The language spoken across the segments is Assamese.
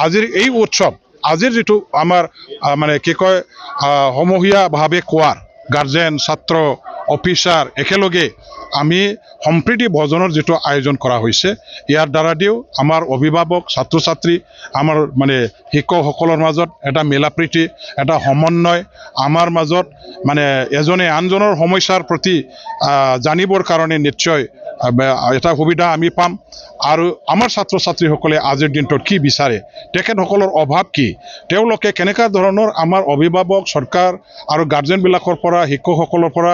আজিৰ এই উৎসৱ আজিৰ যিটো আমাৰ মানে কি কয় সমূহীয়াভাৱে কোৱাৰ গাৰ্জেন ছাত্ৰ অফিচাৰ একেলগে আমি সম্প্ৰীতি ভোজনৰ যিটো আয়োজন কৰা হৈছে ইয়াৰ দ্বাৰা দিও আমাৰ অভিভাৱক ছাত্ৰ ছাত্ৰী আমাৰ মানে শিক্ষকসকলৰ মাজত এটা মিলাপ্ৰীতি এটা সমন্বয় আমাৰ মাজত মানে এজনে আনজনৰ সমস্যাৰ প্ৰতি জানিবৰ কাৰণে নিশ্চয় এটা সুবিধা আমি পাম আৰু আমাৰ ছাত্ৰ ছাত্ৰীসকলে আজিৰ দিনটোত কি বিচাৰে তেখেতসকলৰ অভাৱ কি তেওঁলোকে কেনেকা ধৰণৰ আমাৰ অভিভাৱক চৰকাৰ আৰু গাৰ্জেনবিলাকৰ পৰা শিক্ষকসকলৰ পৰা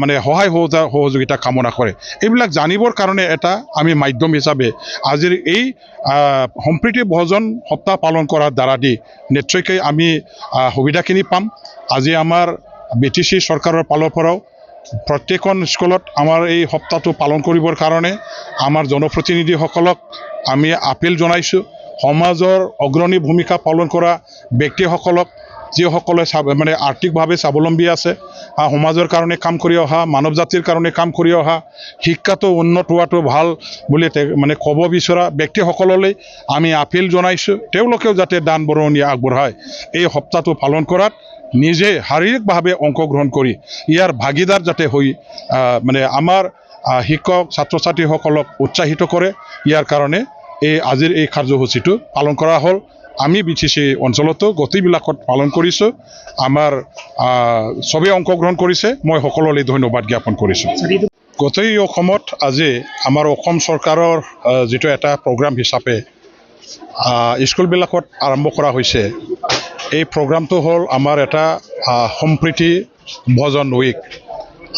মানে সহায় সহযোগিতা কামনা কৰে এইবিলাক জানিবৰ কাৰণে এটা আমি মাধ্যম হিচাপে আজিৰ এই সম্প্ৰীতি ভোজন সপ্তাহ পালন কৰাৰ দ্বাৰা দি নিশ্চয়কৈ আমি সুবিধাখিনি পাম আজি আমাৰ BTC চৰকাৰৰ ফালৰ পৰাও প্ৰত্যেকখন স্কুলত আমাৰ এই সপ্তাহটো পালন কৰিবৰ কাৰণে আমাৰ জনপ্ৰতিনিধিসকলক আমি আপিল জনাইছোঁ সমাজৰ অগ্ৰণী ভূমিকা পালন কৰা ব্যক্তিসকলক যিসকলে মানে আৰ্থিকভাৱে স্বাৱলম্বী আছে সমাজৰ কাৰণে কাম কৰি অহা মানৱ জাতিৰ কাৰণে কাম কৰি অহা শিক্ষাটো উন্নত হোৱাটো ভাল বুলি মানে ক'ব বিচৰা ব্যক্তিসকললৈ আমি আপিল জনাইছোঁ তেওঁলোকেও যাতে দান বৰঙণি আগবঢ়ায় এই সপ্তাহটো পালন কৰাত নিজে শাৰীৰিকভাৱে অংশগ্ৰহণ কৰি ইয়াৰ ভাগিদাৰ যাতে হৈ মানে আমাৰ শিক্ষক ছাত্ৰ ছাত্ৰীসকলক উৎসাহিত কৰে ইয়াৰ কাৰণে আজিৰ এই কাৰ্যসূচীটো পালন কৰা হ'ল আমি BTC অঞ্চলতো গোটেইবিলাকত পালন কৰিছোঁ আমাৰ সবেই অংশগ্ৰহণ কৰিছে মই সকলোলৈ ধন্যবাদ জ্ঞাপন কৰিছোঁ গোটেই অসমত আজি আমাৰ অসম চৰকাৰৰ যিটো এটা প্ৰগ্ৰাম হিচাপে স্কুলবিলাকত আৰম্ভ কৰা হৈছে এই প্ৰগ্ৰামটো হ'ল আমাৰ এটা সম্প্ৰীতি ভোজন উইক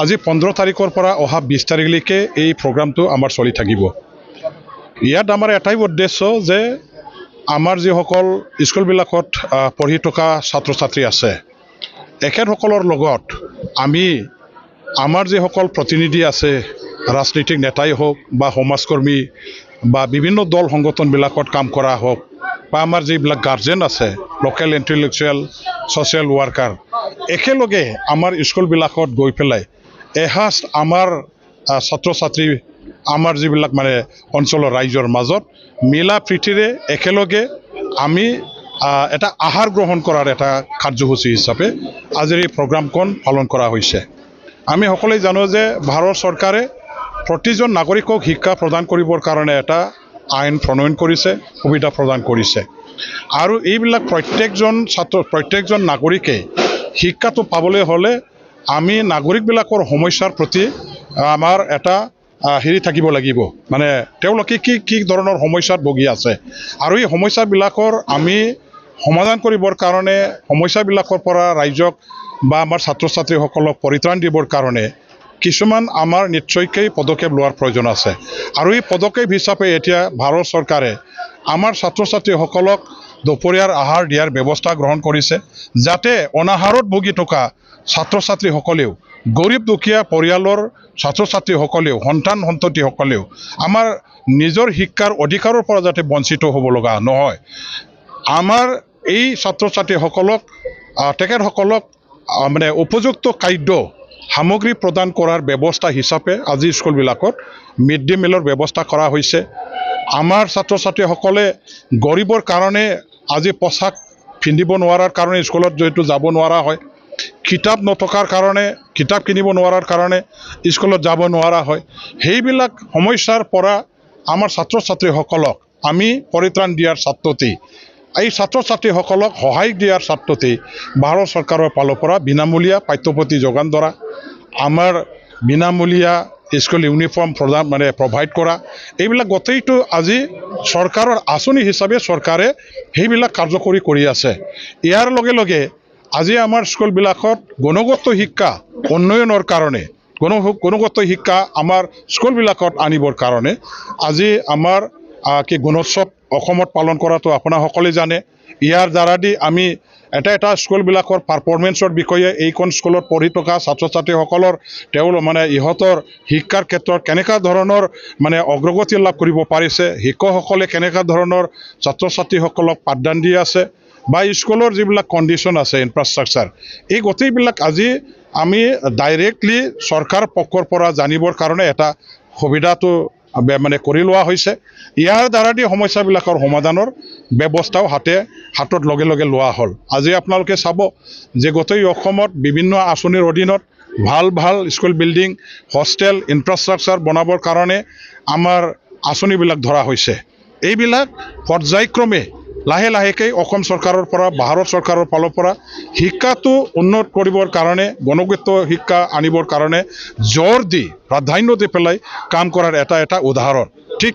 আজি 15 তাৰিখৰ পৰা অহা 20 তাৰিখলৈকে এই প্ৰগ্ৰামটো আমাৰ চলি থাকিব ইয়াত আমাৰ এটাই উদ্দেশ্য যে আমাৰ যিসকল স্কুলবিলাকত পঢ়ি থকা ছাত্ৰ ছাত্ৰী আছে এখেতসকলৰ লগত আমি আমাৰ যিসকল প্ৰতিনিধি আছে ৰাজনৈতিক নেতাই হওক বা সমাজকৰ্মী বা বিভিন্ন দল সংগঠনবিলাকত কাম কৰা হওক বা আমাৰ যিবিলাক গাৰ্জেন আছে লোকেল ইণ্টেলেকচুৱেল ছ'চিয়েল ৱাৰ্কাৰ একেলগে আমাৰ স্কুলবিলাকত গৈ পেলাই এসাঁজ আমাৰ ছাত্ৰ ছাত্ৰী আমাৰ যিবিলাক মানে অঞ্চলৰ ৰাইজৰ মাজত মিলা প্ৰীতিৰে একেলগে আমি এটা আহাৰ গ্ৰহণ কৰাৰ এটা কাৰ্যসূচী হিচাপে আজিৰ এই প্ৰগ্ৰামখন পালন কৰা হৈছে আমি সকলোৱে জানো যে ভাৰত চৰকাৰে প্ৰতিজন নাগৰিকক শিক্ষা প্ৰদান কৰিবৰ কাৰণে এটা আইন প্ৰণয়ন কৰিছে সুবিধা প্ৰদান কৰিছে আৰু এইবিলাক প্ৰত্যেকজন নাগৰিকে শিক্ষাটো পাবলৈ হ'লে আমি নাগৰিকবিলাকৰ সমস্যাৰ প্ৰতি আমাৰ এটা হেৰি থাকিব লাগিব মানে তেওঁলোকে কি ধৰণৰ সমস্যাত ভুগি আছে আৰু এই সমস্যাবিলাকৰ আমি সমাধান কৰিবৰ কাৰণে সমস্যাবিলাকৰ পৰা ৰাইজক বা আমাৰ ছাত্ৰ ছাত্ৰীসকলক পৰিত্ৰাণ দিবৰ কাৰণে কিছুমান আমাৰ নিশ্চয়কৈ পদক্ষেপ লোৱাৰ প্ৰয়োজন আছে আৰু এই পদক্ষেপ হিচাপে এতিয়া ভাৰত চৰকাৰে আমাৰ ছাত্ৰ ছাত্ৰীসকলক দুপৰীয়াৰ আহাৰ দিয়াৰ ব্যৱস্থা গ্ৰহণ কৰিছে যাতে অনাহাৰত ভুগি থকা ছাত্ৰ ছাত্ৰীসকলেও গৰীব দুখীয়া পৰিয়ালৰ ছাত্ৰ ছাত্ৰীসকলেও সন্তান সন্ততিসকলেও আমাৰ নিজৰ শিক্ষাৰ অধিকাৰৰ পৰা যাতে বঞ্চিত হ'ব লগা নহয় আমাৰ এই ছাত্ৰ ছাত্ৰীসকলক তেখেতসকলক মানে উপযুক্ত খাদ্য সামগ্ৰী প্ৰদান কৰাৰ ব্যৱস্থা হিচাপে আজি স্কুলবিলাকত মিড ডে মিলৰ ব্যৱস্থা কৰা হৈছে আমাৰ ছাত্ৰ ছাত্ৰীসকলে গৰীবৰ কাৰণে আজি পোছাক পিন্ধিব নোৱাৰাৰ কাৰণে স্কুলত যেহেতু যাব নোৱাৰা হয় কিতাপ নথকাৰ কাৰণে কিতাপ কিনিব নোৱাৰাৰ কাৰণে স্কুলত যাব নোৱাৰা হয় সেইবিলাক সমস্যাৰ পৰা আমাৰ ছাত্ৰ ছাত্ৰীসকলক আমি পৰিত্ৰাণ দিয়াৰ স্বাৰ্থতেই এই ছাত্ৰ ছাত্ৰীসকলক সহায় দিয়াৰ স্বাৰ্থতেই ভাৰত চৰকাৰৰ ফালৰ পৰা বিনামূলীয়া পাঠ্যপুথি যোগান ধৰা আমাৰ বিনামূলীয়া স্কুল ইউনিফৰ্ম প্ৰভাইড কৰা এইবিলাক গোটেইটো আজি চৰকাৰৰ আঁচনি হিচাপে চৰকাৰে সেইবিলাক কাৰ্যকৰী কৰি আছে ইয়াৰ লগে লগে আজি আমাৰ স্কুলবিলাকত গুণগত শিক্ষা উন্নয়নৰ কাৰণে গুণগত শিক্ষা আমাৰ স্কুলবিলাকত আনিবৰ কাৰণে আজি আমাৰ গুণোৎসৱ অসমত পালন কৰাটো আপোনাসকলে জানে ইয়াৰ দ্বাৰা দি আমি এটা স্কুলবিলাকৰ পাৰফৰ্মেন্সৰ বিষয়ে এইখন স্কুলত পঢ়ি থকা ছাত্ৰ ছাত্ৰীসকলৰ মানে ইহঁতৰ শিক্ষাৰ ক্ষেত্ৰত কেনেকুৱা ধৰণৰ মানে অগ্ৰগতি লাভ কৰিব পাৰিছে শিক্ষকসকলে কেনেকুৱা ধৰণৰ ছাত্ৰ ছাত্ৰীসকলক পাঠদান দি আছে বা স্কুলৰ যিবিলাক কণ্ডিশ্যন আছে ইনফ্ৰাষ্ট্ৰাকচাৰ এই গোটেইবিলাক আজি আমি ডাইৰেক্টলি চৰকাৰ পক্ষৰ পৰা জানিবৰ কাৰণে এটা সুবিধাটো মানে কৰি লোৱা হৈছে ইয়াৰ দ্বাৰাদি সমস্যাবিলাকৰ সমাধানৰ ব্যৱস্থাও হাতত লগে লগে লোৱা হ'ল আজি আপোনালোকে চাব যে গোটেই অসমত বিভিন্ন আঁচনিৰ অধীনত ভাল স্কুল বিল্ডিং হোষ্টেল ইনফ্ৰাষ্ট্ৰাকচাৰ বনাবৰ কাৰণে আমাৰ আঁচনিবিলাক ধৰা হৈছে এইবিলাক পৰ্যায়ক্ৰমে লাহে লাহেকৈ অসম চৰকাৰৰ পৰা ভাৰত চৰকাৰৰ ফালৰ পৰা শিক্ষাটো উন্নত কৰিবৰ কাৰণে গুণগত শিক্ষা আনিবৰ কাৰণে জোৰ দি প্ৰাধান্য দি পেলাই কাম কৰাৰ এটা উদাহৰণ ঠিক